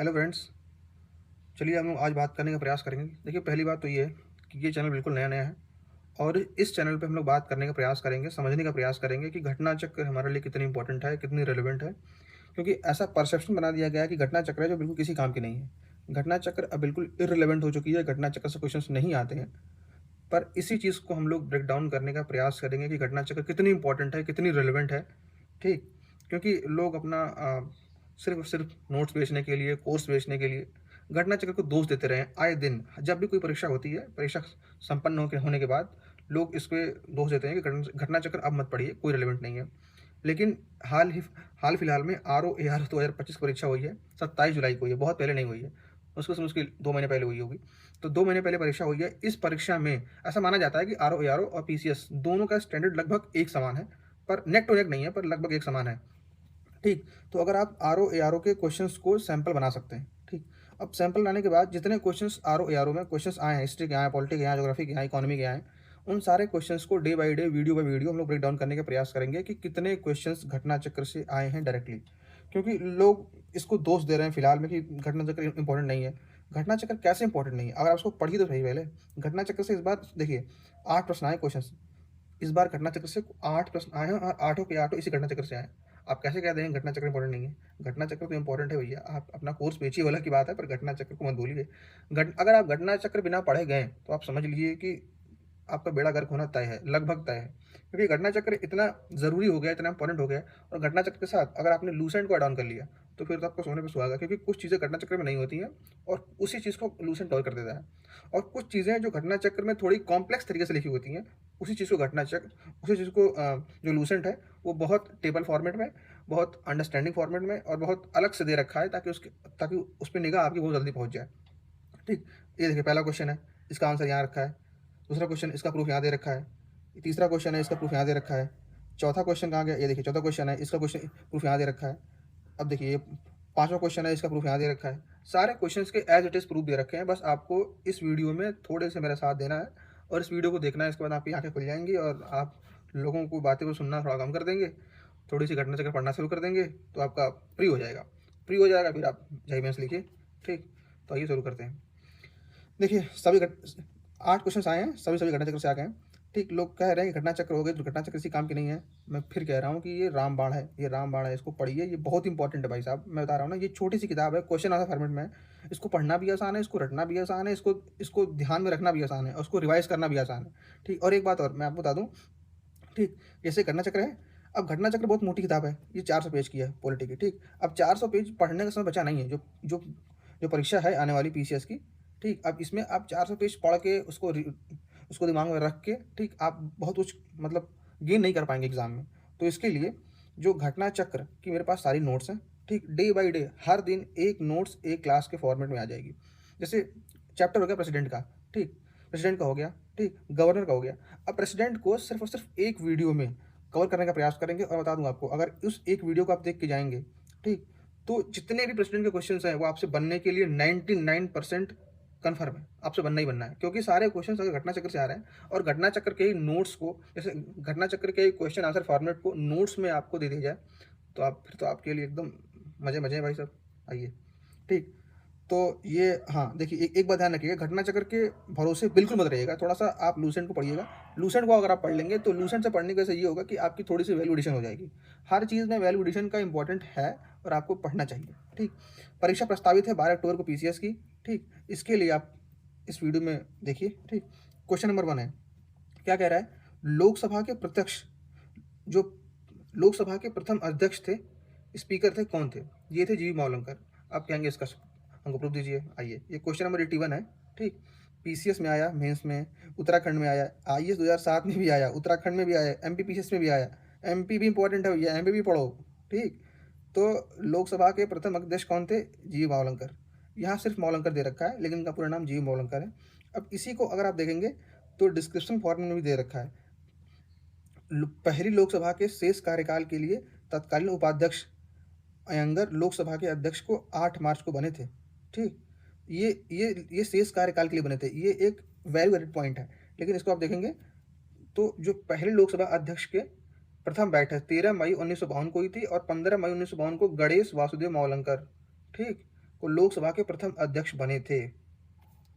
Hello friends. चलिए हम लोग आज बात करने का प्रयास करेंगे। देखिए, पहली बात तो ये है कि ये चैनल बिल्कुल नया-नया है और इस चैनल पे हम लोग बात करने का प्रयास करेंगे, समझने का प्रयास करेंगे कि घटना चक्र हमारे लिए कितनी इम्पोर्टेंट है, कितनी रिलेवेंट है। क्योंकि ऐसा परसेप्शन बना दिया गया है कि घटना चक्र है जो बिल्कुल किसी काम की नहीं है। घटना चक्र अब बिल्कुल इर्रेलेवेंट हो चुकी है, घटना चक्र से क्वेश्चंस नहीं आते हैं। पर इसी चीज़ को हम लोग ब्रेक डाउन करने का प्रयास करेंगे कि घटना चक्र कितनी इम्पोर्टेंट है, कितनी रिलेवेंट है, ठीक? क्योंकि लोग अपना सिर्फ़ और सिर्फ़ नोट्स बेचने के लिए, कोर्स बेचने के लिए घटना चक्र को दोष देते रहे हैं आए दिन। जब भी कोई परीक्षा होती है, परीक्षा संपन्न होने के बाद लोग इस पे दोष देते हैं कि घटना चक्र अब मत पढ़िए, कोई रिलेवेंट नहीं है। लेकिन हाल-फिलहाल में आरओ-एआर 2025 की परीक्षा हुई है, 27 जुलाई को हुई है, बहुत पहले नहीं हुई है। उसको से मुश्किल 2 महीने पहले हुई होगी। तो 2 महीने पहले परीक्षा हुई है। इस परीक्षा में ऐसा माना जाता है कि आरओ-एआरओ और पीसीएस दोनों का स्टैंडर्ड लगभग एक समान है, पर नेक टू नेक नहीं है, पर लगभग एक समान है। ठीक, तो अगर आप आरओ-एआरओ के क्वेश्चंस को सैंपल बना सकते हैं, ठीक। अब सैंपल लाने के बाद जितने क्वेश्चंस आरओ-एआरओ में क्वेश्चंस आए हैं, हिस्ट्री के आए हैं, पॉलिटी के आए हैं, ज्योग्राफी के आए हैं, इकोनॉमी के आए हैं, उन सारे क्वेश्चंस को day by day, video by video हम लोग ब्रेक डाउन करने का प्रयास करेंगे कि कितने क्वेश्चंस घटना चक्र से आए हैं डायरेक्टली। क्योंकि लोग इसको दोष दे रहे हैं फिलहाल में कि घटना चक्र इंपॉर्टेंट नहीं है। घटना चक्र कैसे इंपॉर्टेंट नहीं है? अगर आप उसको पढ़िए तो सही पहले। घटना चक्र से इस बार देखिए 8 प्रश्न आए क्वेश्चंस। इस बार घटना चक्र से 8 प्रश्न आए हैं और आठों के आठों इसी घटना चक्र से आए हैं। आप कैसे कह देंगे घटना चक्र इंपॉर्टेंट नहीं है? घटना चक्र तो इंपॉर्टेंट है भैया। आप अपना कोर्स बेचिए वाला की बात है, पर घटना चक्र को मत भूलिए। अगर आप घटना चक्र बिना पढ़े गए, तो आप समझ लीजिए कि आपका बेड़ा गर्क होना तय है, लगभग तय है। क्योंकि घटना चक्र इतना ज़रूरी हो गया, इतना इम्पोर्टेंट हो गया है और घटना चक्र के साथ अगर आपने लूसेंट को ऐड ऑन कर लिया, तो फिर तो आपको सोने पे सुहागा क्योंकि कुछ चीज़ें घटना चक्र में नहीं होती हैं और उसी चीज़ को लूसेंट और कर देता है। और कुछ चीज़ें जो घटना चक्र में थोड़ी कॉम्प्लेक्स तरीके से लिखी होती हैं, उसी चीज़ को उसी चीज़ को जो लूसेंट है, वो बहुत टेबल फॉर्मेट में, बहुत अंडरस्टैंडिंग फॉर्मेट में और बहुत अलग से दे रखा है ताकि उस पे निगाह आपकी बहुत जल्दी पहुँच जाए। ठीक? ये देखिए पहला क्वेश्चन है, इसका आंसर यहाँ रखा है। दूसरा क्वेश्चन इसका प्रूफ यहाँ दे रखा है। तीसरा क्वेश्चन है इसका प्रूफ यहाँ दे रखा है। चौथा क्वेश्चन कहाँ गया? ये देखिए चौथा क्वेश्चन है इसका क्वेश्चन प्रूफ यहाँ दे रखा है। अब देखिए ये पाँचवा क्वेश्चन है इसका प्रूफ यहाँ दे रखा है। सारे क्वेश्चंस के एज़ इट इज़ प्रूफ दे रखे हैं। बस आपको इस वीडियो में थोड़े से मेरा साथ देना है और इस वीडियो को देखना है। इसके बाद आपकी आँखें खुल जाएँगी और आप लोगों को बातें को सुनना थोड़ा कम कर देंगे। थोड़ी-सी घटना चक्र पढ़ना शुरू कर देंगे, तो आपका फ्री हो जाएगा। फ्री हो जाएगा फिर आप जेईई मेंस लिखिए, ठीक? तो आइए शुरू करते हैं। देखिए सभी घट 8 क्वेश्चन्स आए हैं, सभी घटना चक्र से आ गए हैं। ठीक, लोग कह रहे हैं कि घटना चक्र हो गई, दुर्घटना चक्र किसी काम की नहीं है। मैं फिर कह रहा हूँ कि ये रामबाण है, इसको पढ़िए, ये बहुत इंपॉर्टेंट है भाई साहब। मैं बता रहा हूँ ना, ये छोटी-सी किताब है, क्वेश्चन आंसर फॉर्मेट में है। इसको पढ़ना भी आसान है, इसको रटना भी आसान है, इसको इसको ध्यान में रखना भी आसान है और उसको रिवाइज़ करना भी आसान है। ठीक, और एक बात और मैं आपको बता दूँ, ठीक, जैसे घटना चक्र है, अब घटना चक्र बहुत मोटी किताब है, ये 400 पेज की है पॉलिटी की, ठीक। अब 400 पेज पढ़ने का समय बचा नहीं है, जो जो परीक्षा है आने वाली पीसीएस की, ठीक। अब इसमें आप 400 पेज पढ़ के उसको दिमाग में रख के, ठीक, आप बहुत कुछ मतलब गेन नहीं कर पाएँगे एग्ज़ाम में। तो इसके लिए जो घटना चक्र की मेरे पास सारी नोट्स हैं, ठीक, डे बाय डे हर दिन एक नोट्स एक क्लास के फॉर्मेट में आ जाएगी। जैसे चैप्टर हो गया प्रेसिडेंट का, ठीक, प्रेसिडेंट का हो गया, ठीक, गवर्नर का हो गया। अब प्रेसिडेंट को सिर्फ़ और सिर्फ़ एक वीडियो में कवर करने का प्रयास करेंगे और बता दूँ आपको, अगर उस एक वीडियो को आप देख के जाएँगे, ठीक, तो जितने भी प्रेसिडेंट के क्वेश्चन्स हैं, वो आपसे बनने के लिए 99% कन्फर्म है, आपसे बनना ही बनना है। क्योंकि सारे क्वेश्चन्स अगर घटना चक्र से आ रहे हैं और घटना चक्र के ही नोट्स को, जैसे घटना चक्र के क्वेश्चन आंसर फॉर्मेट को नोट्स में आपको दे दिया जाए, तो आप फिर तो आपके लिए एकदम मज़े-मज़े हैं भाई साहब। आइए, ठीक। तो ये हाँ, देखिए एक बात ध्यान रखिएगा, घटना चक्र के भरोसे बिल्कुल मत रहिएगा, थोड़ा-सा आप लूसेंट को पढ़िएगा। लूसेंट को अगर आप पढ़ लेंगे, तो लूसेंट से पढ़ने की वजह से ये होगा कि आपकी थोड़ी-सी वैल्यू एडिशन हो जाएगी। हर चीज़ में वैल्यू एडिशन का इम्पोर्टेंट है और आपको पढ़ना चाहिए, ठीक। परीक्षा प्रस्तावित है 12 अक्टूबर को पीसीएस की, ठीक। इसके लिए आप इस वीडियो में देखिए, ठीक। क्वेश्चन नंबर 1 है, क्या कह रहा है? लोकसभा के प्रत्यक्ष जो लोकसभा के प्रथम अध्यक्ष थे, स्पीकर थे, कौन थे? ये थे जीवी मावलंकर। आप कहेंगे इसका हमको प्रूफ दीजिए। आइए, ये क्वेश्चन नंबर 81 है, ठीक। पीसीएस में आया, मेंस में, उत्तराखंड में आया, आईएएस 2007 में भी आया, उत्तराखंड में भी आया, एमपी पीसीएस में भी आया। एमपी भी इंपॉर्टेंट है भैया, एमपी भी पढ़ो, ठीक। तो लोकसभा के प्रथम अध्यक्ष कौन थे? जीवी मावलंकर। यहाँ सिर्फ मावलंकर दे रखा है, लेकिन इनका पूरा नाम जीवी मावलंकर है। अब इसी को अगर आप देखेंगे, तो डिस्क्रिप्शन फॉर्म में भी दे रखा है। पहली लोकसभा के शेष कार्यकाल के लिए तत्कालीन उपाध्यक्ष अयंगर लोकसभा के अध्यक्ष को 8 मार्च को बने थे, ठीक। ये शेष कार्यकाल के लिए बने थे, ये एक वेरी वैलिड पॉइंट है। लेकिन इसको आप देखेंगे, तो जो पहले लोकसभा अध्यक्ष के प्रथम बैठक 13 मई 1952 को हुई थी और 15 मई 1952 को गणेश वासुदेव मावलंकर, ठीक। को लोकसभा के प्रथम अध्यक्ष बने थे।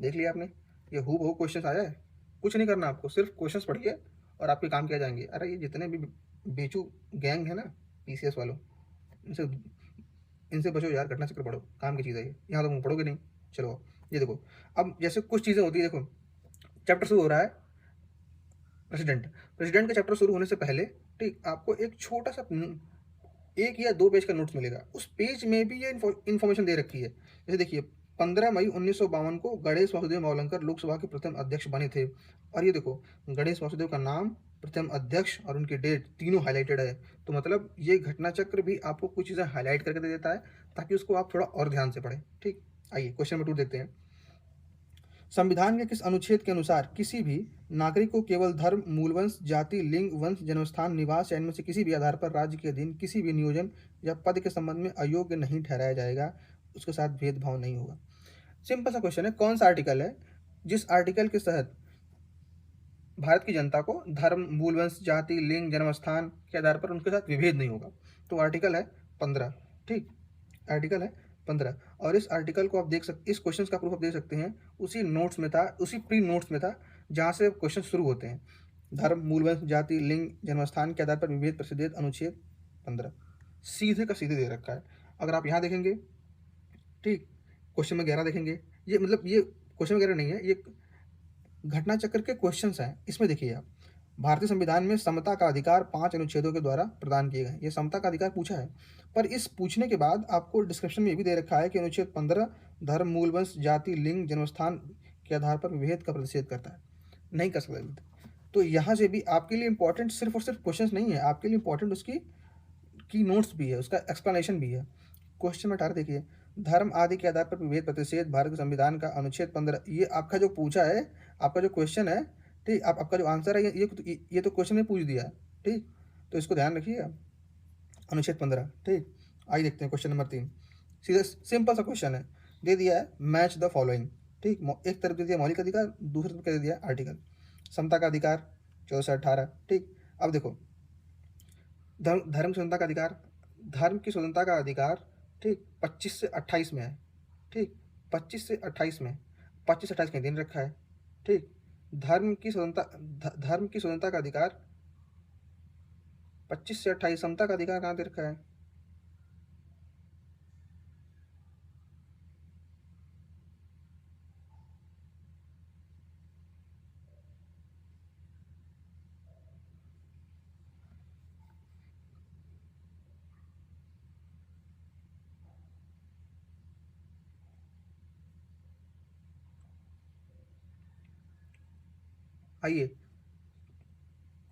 देख लिया आपने, ये हूबहू क्वेश्चन आया है। कुछ नहीं करना आपको, सिर्फ क्वेश्चंस पढ़िए और आपके काम किया जाएंगे। अरे ये जितने भी बेचू गैंग है ना पीसीएस वालों, इनसे इनसे बचो यार, घटना चक्र पढ़ो, काम की चीज़ है ये, यहाँ तो तुम पढ़ोगे नहीं। चलो ये देखो, अब जैसे कुछ चीज़ें होती है, देखो चैप्टर शुरू हो रहा है प्रेसिडेंट, प्रेसिडेंट का चैप्टर शुरू होने से पहले ठीक आपको एक छोटा सा 1 या 2 पेज का नोट्स मिलेगा। उस पेज में भी ये इन्फॉर्मेशन दे रखी है। जैसे देखिए 15 मई 1952 को गणेश वासुदेव मावलंकर लोकसभा के प्रथम अध्यक्ष बने थे। और ये देखो गणेश वासुदेव का नाम, प्रथम अध्यक्ष और उनकी डेट तीनों हाईलाइटेड है। तो मतलब ये घटना चक्र भी आपको कुछ चीज़ें हाईलाइट करके दे देता है ताकि उसको आप थोड़ा और ध्यान से पढ़ें। ठीक, आइए क्वेश्चन नंबर 2 देखते हैं। संविधान के किस अनुच्छेद के अनुसार किसी भी नागरिक को केवल धर्म, मूलवंश, जाति, लिंग, वंश, जन्मस्थान, निवास या इनमें से किसी भी आधार पर राज्य के अधीन किसी भी नियोजन या पद के संबंध में अयोग्य नहीं ठहराया जाएगा, उसके साथ भेदभाव नहीं होगा। सिंपल सा क्वेश्चन है, कौन सा आर्टिकल है जिस आर्टिकल के तहत भारत की जनता को धर्म, मूलवंश, जाति, लिंग, जन्मस्थान के आधार पर उनके साथ विभेद नहीं होगा? तो आर्टिकल है 15। ठीक, आर्टिकल है 15। और इस आर्टिकल को आप देख सकते, इस क्वेश्चन का प्रूफ आप देख सकते हैं, उसी नोट्स में था, उसी प्री नोट्स में था जहाँ से क्वेश्चन शुरू होते हैं। धर्म, मूलवंश, जाति, लिंग, जन्मस्थान के आधार पर विभेद प्रतिषेध अनुच्छेद 15 सीधे का सीधे दे रखा है। अगर आप यहाँ देखेंगे, ठीक, क्वेश्चन में 11 देखेंगे, ये मतलब ये क्वेश्चन वगैरह नहीं है, ये घटना चक्र के क्वेश्चंस हैं। इसमें देखिए आप, भारतीय संविधान में समता का अधिकार 5 अनुच्छेदों के द्वारा प्रदान किए गए। ये समता का अधिकार पूछा है, पर इस पूछने के बाद आपको डिस्क्रिप्शन में ये भी दे रखा है कि अनुच्छेद 15 धर्म, मूलवंश, जाति, लिंग, जन्मस्थान के आधार पर विभेद का प्रतिषेध करता है, नहीं कर सकता। तो यहाँ से भी आपके लिए इंपॉर्टेंट सिर्फ और सिर्फ क्वेश्चन नहीं है, आपके लिए इंपॉर्टेंट उसकी की नोट्स भी है, उसका एक्सप्लेनेशन भी है। क्वेश्चन में 18 देखिए, धर्म आदि के आधार पर विभेद प्रतिषेध भारत के संविधान का अनुच्छेद 15। ये आपका जो पूछा है, आपका जो क्वेश्चन है, ठीक, आपका जो आंसर है, ये तो क्वेश्चन में पूछ दिया है। ठीक, तो इसको ध्यान रखिएगा, अनुच्छेद 15। ठीक, आइए देखते हैं क्वेश्चन नंबर 3। सीधा सिंपल सा क्वेश्चन है, दे दिया है मैच द फॉलोइंग। ठीक, एक तरफ दे दिया मौलिक अधिकार, दूसरी तरफ दे दिया आर्टिकल। समता का अधिकार 14 से 18। ठीक, अब देखो धर्म स्वतंत्रता का अधिकार, धर्म की स्वतंत्रता का अधिकार, ठीक, 25 से 28 में है। ठीक, 25 से 28 में, 25 से 28 कहीं दिन रखा है। ठीक, धर्म की स्वतंत्रता का अधिकार 25 से 28, समता का अधिकार कहाँ दे रखा है? आइए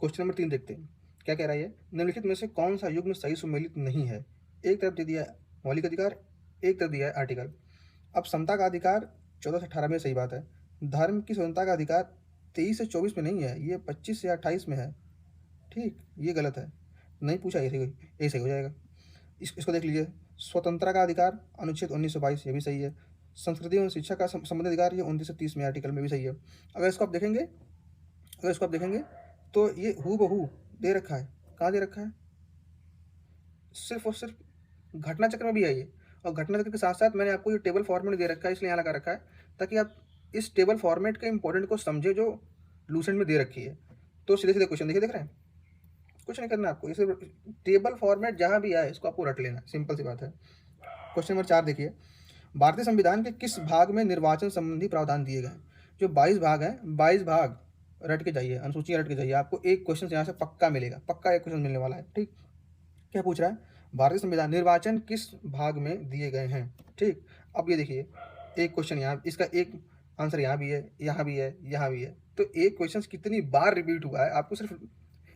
क्वेश्चन नंबर 3 देखते हैं, क्या कह रहा है? निम्नलिखित में से कौन सा युग्म सही सुमेलित नहीं है? एक तरफ दे दिया मौलिक अधिकार, एक तरफ दिया है आर्टिकल। अब समता का अधिकार 14 से 18 में सही बात है। धर्म की स्वतंत्रता का अधिकार 23 से 24 में नहीं है, ये 25 से 28 में है। ठीक, ये गलत है, नहीं पूछा, ये सही हो जाएगा। इसको देख लीजिए, स्वतंत्रता का अधिकार अनुच्छेद 1922, ये भी सही है। संस्कृति एवं शिक्षा का संबंधित अधिकार, ये 29 से 30 में आर्टिकल में भी सही है। अगर इसको आप देखेंगे तो ये हूबहू दे रखा है। कहाँ दे रखा है? सिर्फ और सिर्फ घटना चक्र में भी है ये। और घटना चक्र के साथ साथ मैंने आपको ये टेबल फॉर्मेट दे रखा है, इसलिए यहाँ लगा रखा है ताकि आप इस टेबल फॉर्मेट के इंपॉर्टेंट को समझे जो लूसेंट में दे रखी है। तो सीधे सीधे क्वेश्चन देख रहे हैं, कुछ नहीं करना आपको, इसे टेबल फॉर्मेट जहाँ भी आए इसको आपको रट लेना, सिंपल सी बात है। क्वेश्चन नंबर 4 देखिए, भारतीय संविधान के किस भाग में निर्वाचन संबंधी प्रावधान दिए गए? जो 22 भाग हैं, 22 भाग रट के जाइए, अनुसूचियाँ रट के जाइए, आपको एक क्वेश्चन यहाँ से पक्का मिलेगा, पक्का एक क्वेश्चन मिलने वाला है। ठीक, क्या पूछ रहा है? भारतीय संविधान निर्वाचन किस भाग में दिए गए हैं? ठीक, अब ये देखिए, एक क्वेश्चन यहाँ, इसका एक आंसर यहाँ भी है, यहाँ भी है, यहाँ भी है। तो एक क्वेश्चन कितनी बार रिपीट हुआ है, आपको सिर्फ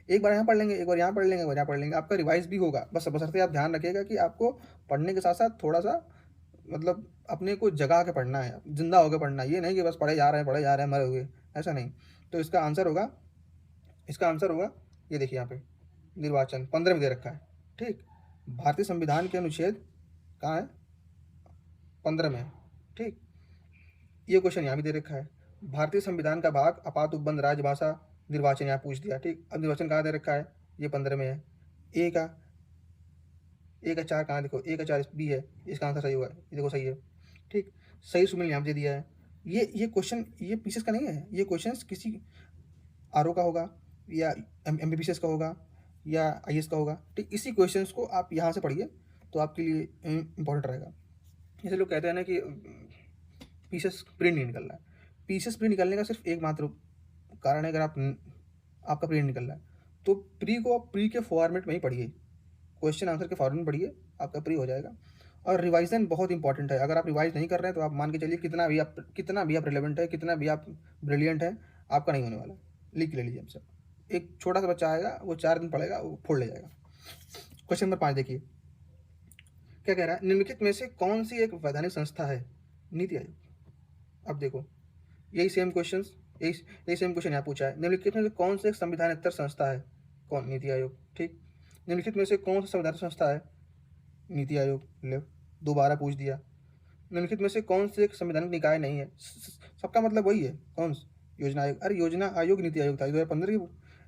एक बार यहाँ पढ़ लेंगे, एक बार यहाँ पढ़ लेंगे, एक बार यहाँ पढ़ लेंगे, आपका रिवाइज भी होगा। बस बशर्ते आप ध्यान रखिएगा कि आपको पढ़ने के साथ साथ थोड़ा सा मतलब अपने को जगा के पढ़ना है, जिंदा होकर पढ़ना है। ये नहीं कि बस पढ़े जा रहे हैं मरे हुए, ऐसा नहीं। तो इसका आंसर होगा ये देखिए यहाँ पे, निर्वाचन 15 में दे रखा है। ठीक, भारतीय संविधान के अनुच्छेद कहाँ है? 15 में। ठीक, ये क्वेश्चन यहाँ भी दे रखा है, भारतीय संविधान का भाग आपात उपबंध राजभाषा निर्वाचन, यहाँ पूछ दिया। ठीक, अब निर्वाचन कहाँ दे रखा है? ये 15 में है। ए का 4 कहाँ, देखो ए का 4 बी है, इसका आंसर सही हुआ है, ये देखो सही है। ठीक, सही सुमेल यहाँ पे दे दिया है। ये क्वेश्चन ये पीसीएस का नहीं है, ये क्वेश्चंस किसी आरओ का होगा या एमबीबीएस का होगा या आईएएस का होगा। ठीक, इसी क्वेश्चंस को आप यहाँ से पढ़िए तो आपके लिए इंपॉर्टेंट रहेगा। जैसे लोग कहते हैं ना कि पीसीएस प्रिंट नहीं निकल रहा है। पीसीएस प्रिंट निकलने का सिर्फ एकमात्र कारण है, अगर आपका प्री निकल रहा है तो प्री को आप प्री के फॉर्मेट में ही पढ़िए, क्वेश्चन आंसर के फॉर्मेट में पढ़िए, आपका प्री हो जाएगा। और रिवाइजन बहुत इंपॉर्टेंट है। अगर आप रिवाइज नहीं कर रहे हैं तो आप मान के चलिए कितना भी आप रिलेवेंट है, कितना भी आप ब्रिलियंट है, आपका नहीं होने वाला। लिख ले लीजिए हमसे। एक छोटा सा बच्चा आएगा, वो 4 दिन पढ़ेगा, वो फोड़ ले जाएगा। क्वेश्चन नंबर 5 देखिए क्या कह रहा है, निम्नलिखित में से कौन सी एक वैधानिक संस्था है? नीति आयोग। अब देखो यही सेम क्वेश्चन यहाँ पूछा है, निम्नलिखित में से कौन सी एक संविधानेतर संस्था है? कौन? नीति आयोग। ठीक, निम्नलिखित में से कौन सा संविधान संस्था है? नीति आयोग। ले, दोबारा पूछ दिया। निम्नलिखित में से कौन से एक संवैधानिक निकाय नहीं है? सबका मतलब वही है, कौन? योजना आयोग। अरे योजना आयोग नीति आयोग था 2015 की,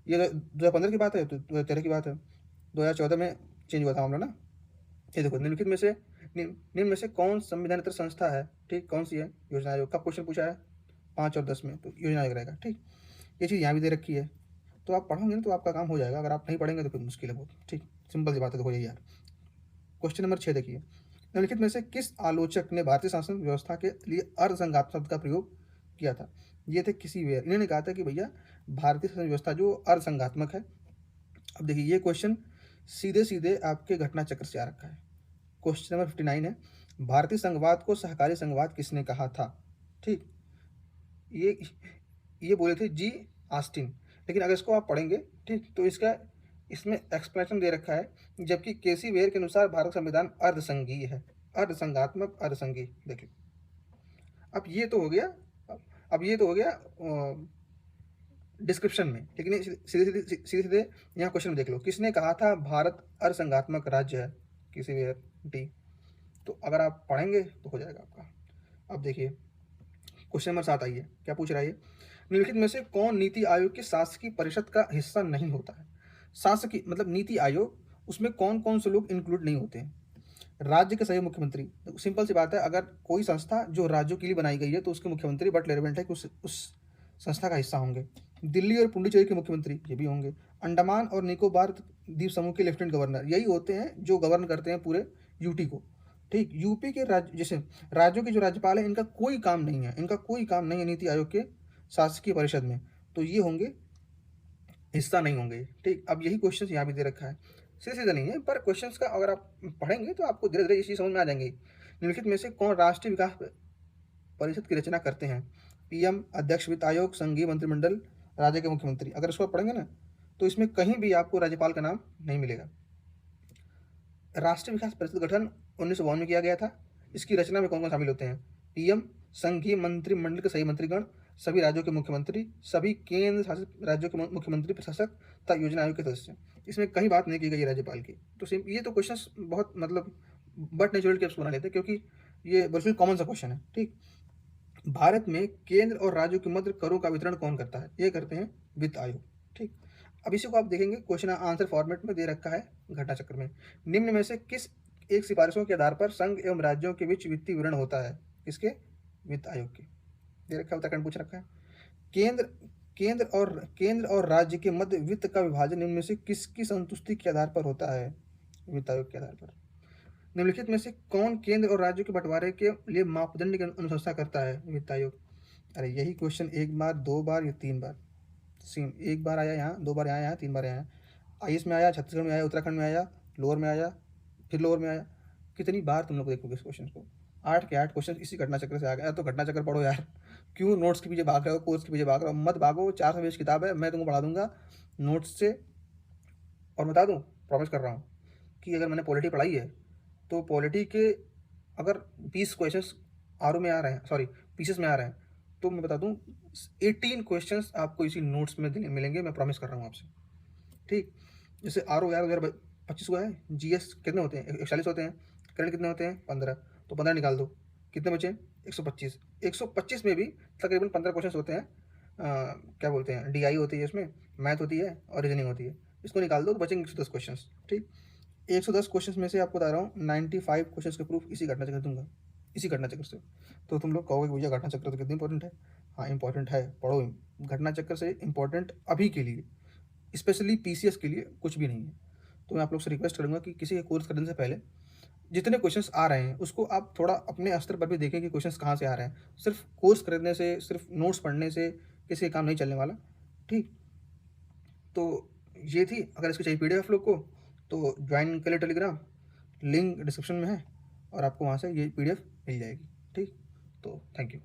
ये 2015 की बात है, तो 2013 की बात है, 2014 में चेंज हुआ था मामला ना। ये देखो निम्नलिखित में से निम्न में से कौन संविधानेतर संस्था है? ठीक, कौन सी है? योजना आयोग। कब क्वेश्चन पूछा है? 5 और 10 में, तो योजना आयोग रहेगा। ठीक, ये चीज़ यहाँ भी दे रखी है, तो आप पढ़ोगे ना तो आपका काम हो जाएगा। अगर आप नहीं पढ़ेंगे तो फिर मुश्किल है बहुत। ठीक, सिंपल सी बात है, तो हो जाए यार। क्वेश्चन नंबर 6 देखिए, निम्नलिखित में से किस आलोचक ने भारतीय शासन व्यवस्था के लिए अर्धसंघात्मक शब्द का प्रयोग किया था? ये थे किसी वेयर। इन्होंने कहा था कि भैया भारतीय शासन व्यवस्था जो अर्धसंघात्मक है। अब देखिए ये क्वेश्चन सीधे सीधे आपके घटना चक्र से आ रखा है। क्वेश्चन नंबर 59 है, भारतीय संघवाद को सहकारी संघवाद किसने कहा था? ठीक, ये बोले थे जी ऑस्टिन। लेकिन अगर इसको आप पढ़ेंगे ठीक तो इसमें एक्सप्लेनेशन दे रखा है, जबकि केसी वेयर के अनुसार भारत संविधान अर्धसंघीय है, अर्धसंघात्मक अर्धसंघीय। देखिए अब ये तो हो गया, अब ये तो हो गया डिस्क्रिप्शन में, लेकिन सीधे सीधे यहाँ क्वेश्चन में देख लो, किसने कहा था भारत अर्धसंघात्मक राज्य है? केसी वेयर डी। तो अगर आप पढ़ेंगे तो हो जाएगा आपका। अब देखिए क्वेश्चन नंबर 7 आइए, क्या पूछ रहा है ये, निम्नलिखित में से कौन नीति आयोग की शासकीय परिषद का हिस्सा नहीं होता है? शासकीय मतलब नीति आयोग, उसमें कौन कौन से लोग इंक्लूड नहीं होते हैं? राज्य के सभी मुख्यमंत्री। सिंपल सी बात है, अगर कोई संस्था जो राज्यों के लिए बनाई गई है तो उसके मुख्यमंत्री बट रेलेवेंट है कि उस संस्था का हिस्सा होंगे। दिल्ली और पुडुचेरी के मुख्यमंत्री ये भी होंगे। अंडमान और निकोबार द्वीप समूह के लेफ्टिनेंट गवर्नर यही होते हैं जो गवर्न करते हैं पूरे यूटी को। ठीक, यूपी के राज्य जैसे राज्यों के जो राज्यपाल हैं, इनका कोई काम नहीं है, नीति आयोग के शासकीय परिषद में, तो ये होंगे हिस्सा नहीं होंगे। ठीक, अब यही क्वेश्चन यहाँ भी दे रखा है, सीधा नहीं है, पर क्वेश्चंस का अगर आप पढ़ेंगे तो आपको धीरे धीरे ये चीज़ समझ में आ जाएंगी। निम्नलिखित में से कौन राष्ट्रीय विकास परिषद की रचना करते हैं? पीएम, अध्यक्ष वित्त आयोग, संघीय मंत्रिमंडल, राज्य के मुख्यमंत्री। अगर इसको पढ़ेंगे ना तो इसमें कहीं भी आपको राज्यपाल का नाम नहीं मिलेगा। राष्ट्रीय विकास परिषद गठन 1952 में किया गया था। इसकी रचना में कौन कौन शामिल होते हैं? पीएम, संघीय मंत्रिमंडल के सही मंत्रीगण, सभी राज्यों के मुख्यमंत्री, सभी केंद्र शासित राज्यों के मुख्यमंत्री प्रशासक तथा योजना आयोग के सदस्य। इसमें कहीं बात नहीं की गई राज्यपाल की। तो ये तो क्वेश्चन बहुत मतलब बट नेचुरल के बना लेते हैं, क्योंकि ये बिल्कुल कॉमन सा क्वेश्चन है। ठीक, भारत में केंद्र और राज्यों के मध्य करों का वितरण कौन करता है? ये करते हैं वित्त आयोग। ठीक, अब इसी को आप देखेंगे क्वेश्चन आंसर फॉर्मेट में दे रखा है घटना चक्र में, निम्न में से किस एक सिफारिशों के आधार पर संघ एवं राज्यों के बीच वित्तीय विवरण होता है? किसके? वित्त आयोग के। दे रखा है, उत्तराखंड पूछ रखा है। केंद्र और राज्य के मध्य वित्त का विभाजन निम्न में से किसकी संतुष्टि के आधार पर होता है? वित्त आयोग के आधार पर। निम्नलिखित में से कौन केंद्र और राज्यों के बंटवारे के लिए मापदंड की अनुशंसा करता है? वित्त आयोग। अरे यही क्वेश्चन एक बार, 2 बार या 3 बार सेम, एक बार आया यहाँ, 2 बार यहाँ, 3 बार यहाँ, आईएएस में आया, छत्तीसगढ़ में आया, उत्तराखंड में आया, लोअर में आया, फिर लोअर में आया। कितनी बार तुम लोग देखोगे इस क्वेश्चन को? 8 के 8 क्वेश्चन इसी घटना चक्र से आ गया। तो घटना चक्र पढ़ो यार, क्यों नोट्स के पीछे भाग रहे हो, कोर्स के पीछे भाग रहे हो? मत भागो, 400 पेज किताब है, मैं तुमको पढ़ा दूंगा नोट्स से। और बता दूँ, प्रॉमिस कर रहा हूँ कि अगर मैंने पॉलिटी पढ़ाई है तो पॉलिटी के अगर 20 क्वेश्चन आर में आ रहे हैं, सॉरी पीसेस में आ रहे हैं, तो मैं बता दूं 18 क्वेश्चंस आपको इसी नोट्स में मिलेंगे, मैं प्रॉमिस कर रहा हूँ आपसे। ठीक, जैसे आर ओ यार 2025 को है, जीएस कितने होते हैं? 140 होते हैं, करंट कितने होते हैं? 15, तो 15 निकाल दो, कितने बचे? 125। 125 में भी तकरीबन 15 क्वेश्चन होते हैं, क्या बोलते हैं, डीआई होती है, इसमें मैथ होती है और रीजनिंग होती है। इसको निकाल दो तो बचेंगे 110 क्वेश्चन। ठीक, 110 क्वेश्चन में से आपको बता रहा हूँ 95 क्वेश्चन के प्रूफ इसी घटना से कर दूंगा। इसी घटना चक्र से। तो तुम लोग कहोगे कि भैया घटना चक्र तो कितना इंपॉर्टेंट है। हाँ इंपॉर्टेंट है, पढ़ो। घटना चक्र से इंपॉर्टेंट अभी के लिए, स्पेशली पीसीएस के लिए कुछ भी नहीं है। तो मैं आप लोग से रिक्वेस्ट करूंगा कि किसी का कोर्स करने से पहले जितने क्वेश्चंस आ रहे हैं उसको आप थोड़ा अपने स्तर पर भी देखें कि क्वेश्चंस कहाँ से आ रहे हैं। सिर्फ कोर्स करने से, सिर्फ नोट्स पढ़ने से किसी का काम नहीं चलने वाला। ठीक, तो ये थी। अगर इसकी चाहिए पीडीएफ आप लोग को तो ज्वाइन कर ले टेलीग्राम, लिंक डिस्क्रिप्शन में है, और आपको वहाँ से ये पीडीएफ मिल जाएगी। ठीक, तो थैंक यू।